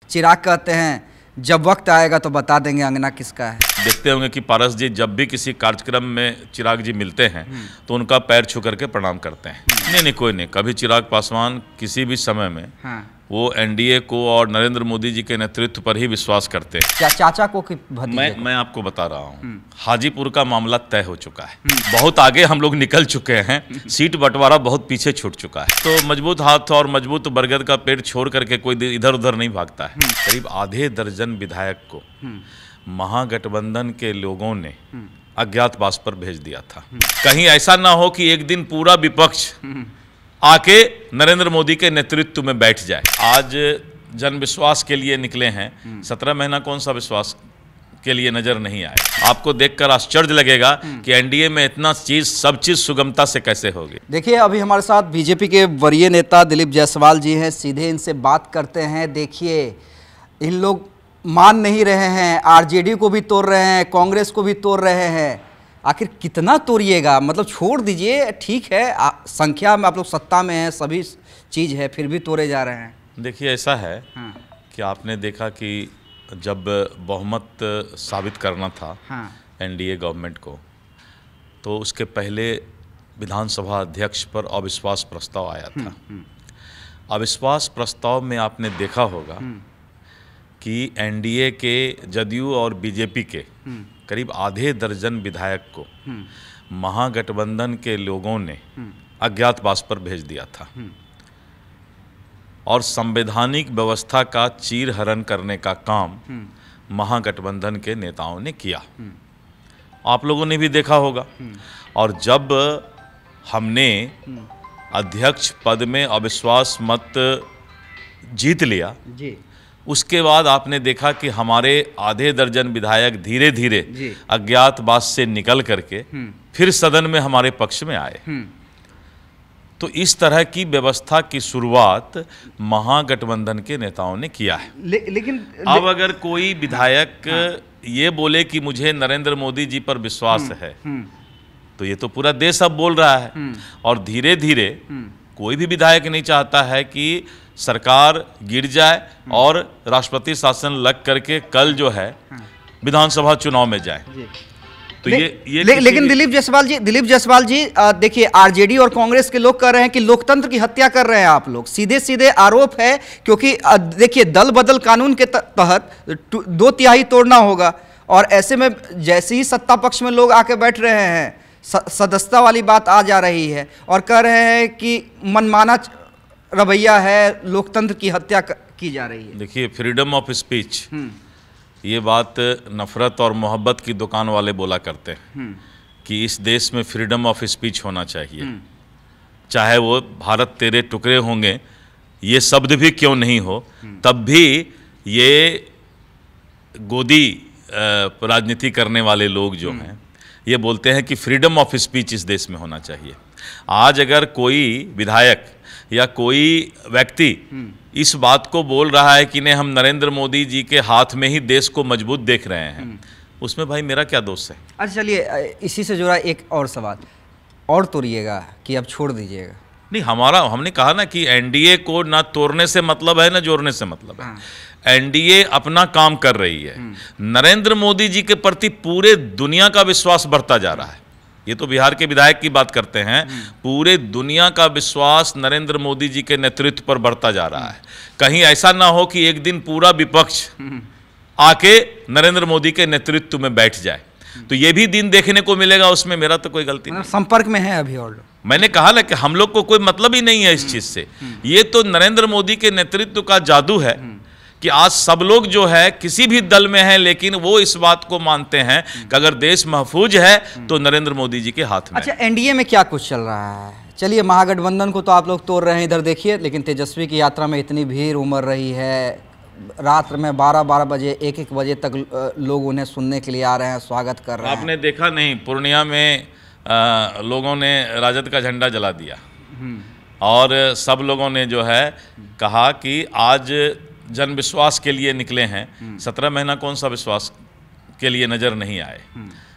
चिराग कहते हैं जब वक्त आएगा तो बता देंगे अंगना किसका है। देखते होंगे कि पारस जी जब भी किसी कार्यक्रम में चिराग जी मिलते हैं तो उनका पैर छू करके प्रणाम करते हैं। नहीं, कोई नहीं, कभी चिराग पासवान किसी भी समय में वो एनडीए को और नरेंद्र मोदी जी के नेतृत्व पर ही विश्वास करते हैं। क्या चाचा को कि भतीजे को? मैं आपको बता रहा हूँ, हाजीपुर का मामला तय हो चुका है, बहुत आगे हम लोग निकल चुके हैं, सीट बंटवारा बहुत पीछे छूट चुका है। तो मजबूत हाथ और मजबूत बरगद का पेड़ छोड़ करके कोई इधर उधर नहीं भागता है। करीब आधे दर्जन विधायक को महागठबंधन के लोगों ने अज्ञातवास पर भेज दिया था। कहीं ऐसा ना हो कि एक दिन पूरा विपक्ष आके नरेंद्र मोदी के नेतृत्व में बैठ जाए। आज जन विश्वास के लिए निकले हैं, 17 महीना कौन सा विश्वास के लिए नजर नहीं आए। आपको देखकर आश्चर्य लगेगा कि एनडीए में इतना सब चीज सुगमता से कैसे होगी। देखिए, अभी हमारे साथ बीजेपी के वरीय नेता दिलीप जायसवाल जी हैं, सीधे इनसे बात करते हैं। देखिए, इन लोग मान नहीं रहे हैं, आरजेडी को भी तोड़ रहे हैं, कांग्रेस को भी तोड़ रहे हैं। आखिर कितना तोड़िएगा? मतलब छोड़ दीजिए, ठीक है, संख्या में आप लोग सत्ता में हैं, सभी चीज़ है, फिर भी तोड़े जा रहे हैं। देखिए, ऐसा है कि आपने देखा कि जब बहुमत साबित करना था एनडीए गवर्नमेंट को, तो उसके पहले विधानसभा अध्यक्ष पर अविश्वास प्रस्ताव आया था। अविश्वास प्रस्ताव में आपने देखा होगा कि एनडीए के, जदयू और बीजेपी के करीब आधे दर्जन विधायक को महागठबंधन के लोगों ने अज्ञातवास पर भेज दिया था और संवैधानिक व्यवस्था का चीरहरण करने का काम महागठबंधन के नेताओं ने किया। आप लोगों ने भी देखा होगा। और जब हमने अध्यक्ष पद में अविश्वास मत जीत लिया जी, उसके बाद आपने देखा कि हमारे आधे दर्जन विधायक धीरे धीरे अज्ञातवास से निकल करके फिर सदन में हमारे पक्ष में आए। तो इस तरह की व्यवस्था की शुरुआत महागठबंधन के नेताओं ने किया है। लेकिन अब अगर कोई विधायक ये बोले कि मुझे नरेंद्र मोदी जी पर विश्वास है, तो ये तो पूरा देश अब बोल रहा है। और धीरे धीरे कोई भी विधायक नहीं चाहता है कि सरकार गिर जाए और राष्ट्रपति शासन लग करके कल जो है विधानसभा चुनाव में जाए। तो लेकिन दिलीप जायसवाल जी देखिए, आरजेडी और कांग्रेस के लोग कह रहे हैं कि लोकतंत्र की हत्या कर रहे हैं आप लोग। सीधे सीधे आरोप है, क्योंकि देखिए, दल बदल कानून के तहत 2/3 तोड़ना होगा, और ऐसे में जैसे ही सत्ता पक्ष में लोग आके बैठ रहे हैं, सदस्यता वाली बात आ जा रही है और कह रहे हैं कि मनमाना रवैया है, लोकतंत्र की हत्या की जा रही है। देखिए, फ्रीडम ऑफ स्पीच, ये बात नफरत और मोहब्बत की दुकान वाले बोला करते हैं कि इस देश में फ्रीडम ऑफ स्पीच होना चाहिए, चाहे वो भारत तेरे टुकड़े होंगे ये शब्द भी क्यों नहीं हो, तब भी ये गोदी राजनीति करने वाले लोग जो हैं ये बोलते हैं कि फ्रीडम ऑफ स्पीच इस देश में होना चाहिए। आज अगर कोई विधायक या कोई व्यक्ति इस बात को बोल रहा है कि नहीं, हम नरेंद्र मोदी जी के हाथ में ही देश को मजबूत देख रहे हैं, उसमें भाई मेरा क्या दोष है? अच्छा, चलिए, इसी से जुड़ा एक और सवाल, और तोड़िएगा कि अब छोड़ दीजिएगा? नहीं, हमने कहा ना कि एनडीए को ना तोड़ने से मतलब है ना जोड़ने से मतलब है। एनडीए अपना काम कर रही है। नरेंद्र मोदी जी के प्रति पूरे दुनिया का विश्वास बढ़ता जा रहा है। ये तो बिहार के विधायक की बात करते हैं, पूरे दुनिया का विश्वास नरेंद्र मोदी जी के नेतृत्व पर बढ़ता जा रहा है। कहीं ऐसा ना हो कि एक दिन पूरा विपक्ष आके नरेंद्र मोदी के नेतृत्व में बैठ जाए। तो ये भी दिन देखने को मिलेगा, उसमें मेरा तो कोई गलती नहीं। संपर्क में है अभी और लोग? मैंने कहा ना कि हम लोग को कोई मतलब ही नहीं है इस चीज से। ये तो नरेंद्र मोदी के नेतृत्व का जादू है कि आज सब लोग जो है किसी भी दल में है, लेकिन वो इस बात को मानते हैं कि अगर देश महफूज है तो नरेंद्र मोदी जी के हाथ में। अच्छा, एनडीए में क्या कुछ चल रहा है? चलिए, महागठबंधन को तो आप लोग तोड़ रहे हैं, इधर देखिए, लेकिन तेजस्वी की यात्रा में इतनी भीड़ उमड़ रही है, रात में 12-12 बजे 1-1 बजे तक लोग उन्हें सुनने के लिए आ रहे हैं, स्वागत कर रहे हैं। आपने देखा नहीं, पूर्णिया में लोगों ने राजद का झंडा जला दिया और सब लोगों ने जो है कहा कि आज जन विश्वास के लिए निकले हैं, 17 महीना कौन सा विश्वास के लिए नज़र नहीं आए।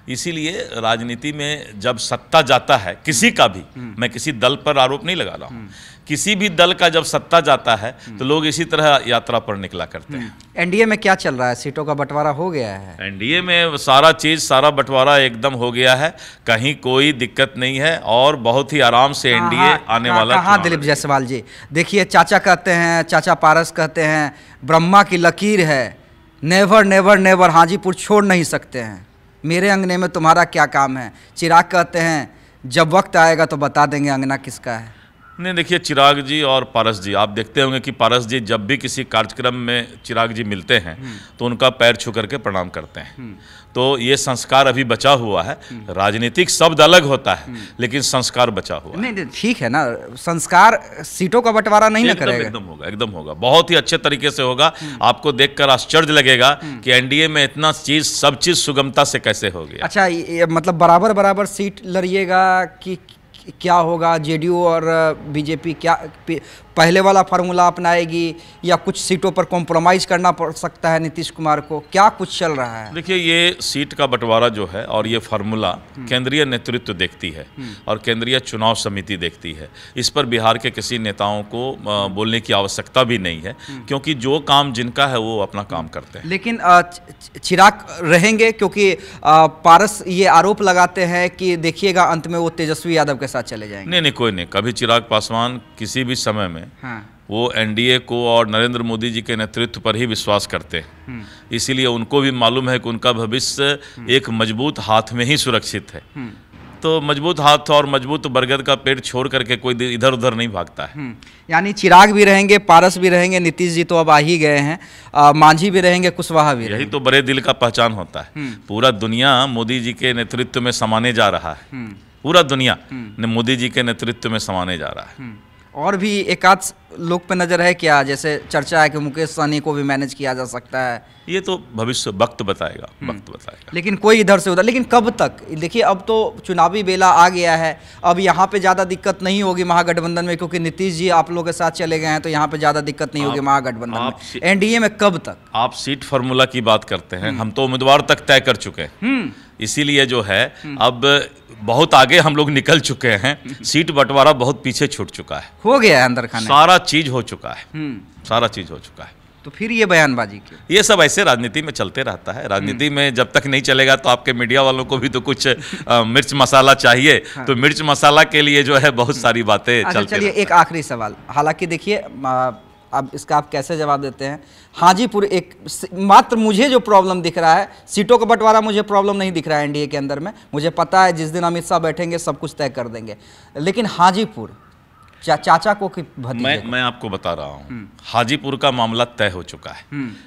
इसीलिए राजनीति में जब सत्ता जाता है किसी का भी, मैं किसी दल पर आरोप नहीं लगा रहा हूँ, किसी भी दल का जब सत्ता जाता है तो लोग इसी तरह यात्रा पर निकला करते हैं। एनडीए में क्या चल रहा है? सीटों का बंटवारा हो गया है? एनडीए में सारा बंटवारा एकदम हो गया है, कहीं कोई दिक्कत नहीं है और बहुत ही आराम से एनडीए आने वाला। हाँ दिलीप जायसवाल जी, देखिए चाचा कहते हैं, चाचा पारस कहते हैं ब्रह्मा की लकीर है, नेवर नेवर नेवर हाजीपुर छोड़ नहीं सकते हैं, मेरे अंगने में तुम्हारा क्या काम है। चिराग कहते हैं जब वक्त आएगा तो बता देंगे अंगना किसका है। नहीं, देखिए चिराग जी और पारस जी, आप देखते होंगे कि पारस जी जब भी किसी कार्यक्रम में चिराग जी मिलते हैं तो उनका पैर छू करके प्रणाम करते हैं। तो ये संस्कार अभी बचा हुआ है। राजनीतिक शब्द अलग होता है लेकिन संस्कार बचा हुआ है। नहीं ठीक है ना, संस्कार सीटों का बंटवारा नहीं ना करेगा। एकदम होगा, बहुत ही अच्छे तरीके से होगा। आपको देखकर आश्चर्य लगेगा कि एनडीए में इतना चीज, सब चीज सुगमता से कैसे हो गया। अच्छा, मतलब बराबर बराबर सीट लड़िएगा कि क्या होगा? जेडीयू और बीजेपी क्या पहले वाला फार्मूला अपनाएगी या कुछ सीटों पर कॉम्प्रोमाइज करना पड़ सकता है नीतीश कुमार को? क्या कुछ चल रहा है? देखिए, ये सीट का बंटवारा जो है और ये फार्मूला केंद्रीय नेतृत्व देखती है और केंद्रीय चुनाव समिति देखती है। इस पर बिहार के किसी नेताओं को बोलने की आवश्यकता भी नहीं है, क्योंकि जो काम जिनका है वो अपना काम करते हैं। लेकिन चिराग रहेंगे, क्योंकि पारस ये आरोप लगाते हैं कि देखिएगा अंत में वो तेजस्वी यादव के साथ चले जाएंगे। नहीं, कोई नहीं, कभी चिराग पासवान किसी भी समय में वो एनडीए को और नरेंद्र मोदी जी के नेतृत्व पर ही विश्वास करते हैं। इसीलिए उनको भी मालूम है कि उनका भविष्य एक मजबूत हाथ में ही सुरक्षित है। तो मजबूत हाथ और मजबूत बरगद का पेड़ छोड़ करके कोई इधर उधर नहीं भागता है। यानी चिराग भी रहेंगे, पारस भी रहेंगे, नीतीश जी तो अब आ ही गए हैं, मांझी भी रहेंगे, कुशवाहा भी रहेंगे। यही तो बड़े दिल का पहचान होता है। पूरा दुनिया मोदी जी के नेतृत्व में समाने जा रहा है। पूरा दुनिया मोदी जी के नेतृत्व में समाने जा रहा है। और भी एक आध लोग पे नजर है क्या? जैसे चर्चा है कि मुकेश सहनी को भी मैनेज किया जा सकता है। ये तो भविष्य वक्त बताएगा, वक्त बताएगा। लेकिन कोई इधर से उधर, लेकिन कब तक? देखिए अब तो चुनावी बेला आ गया है, अब यहाँ पे ज़्यादा दिक्कत नहीं होगी महागठबंधन में, क्योंकि नीतीश जी आप लोगों के साथ चले गए हैं, तो यहाँ पे ज़्यादा दिक्कत नहीं होगी महागठबंधन में। एनडीए में कब तक? आप सीट फार्मूला की बात करते हैं, हम तो उम्मीदवार तक तय कर चुके हैं। इसीलिए जो है अब बहुत आगे हम लोग निकल चुके हैं, सीट बंटवारा बहुत पीछे छूट चुका है, हो गया है अंदर खाने, सारा चीज हो चुका है, सारा चीज हो चुका है। तो फिर ये बयानबाजी क्यों? ये सब ऐसे राजनीति में चलते रहता है। राजनीति में जब तक नहीं चलेगा तो आपके मीडिया वालों को भी तो कुछ मिर्च मसाला चाहिए। तो मिर्च मसाला के लिए जो है बहुत सारी बातें चलती। चलिए एक आखिरी सवाल, हालांकि देखिए अब इसका आप कैसे जवाब देते हैं? हाजीपुर एक मात्र मुझे जो प्रॉब्लम दिख रहा है, सीटों का बंटवारा मुझे प्रॉब्लम नहीं दिख रहा है एनडीए के अंदर में। मुझे पता है जिस दिन अमित शाह बैठेंगे सब कुछ तय कर देंगे, लेकिन हाजीपुर चाचा को कि भतीजे को? मैं आपको बता रहा हूँ, हाजीपुर का मामला तय हो चुका है।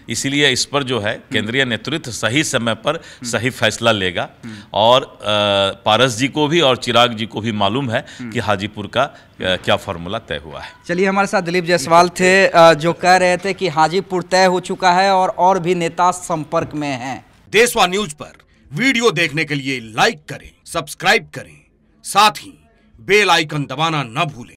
इसीलिए इस पर जो है केंद्रीय नेतृत्व सही समय पर सही फैसला लेगा। और पारस जी को भी और चिराग जी को भी मालूम है कि हाजीपुर का क्या फॉर्मूला तय हुआ है। चलिए, हमारे साथ दिलीप जायसवाल थे जो कह रहे थे कि हाजीपुर तय हो चुका है और भी नेता संपर्क में हैं। देशवा न्यूज पर वीडियो देखने के लिए लाइक करें, सब्सक्राइब करें, साथ ही बेल आइकन दबाना न भूलें।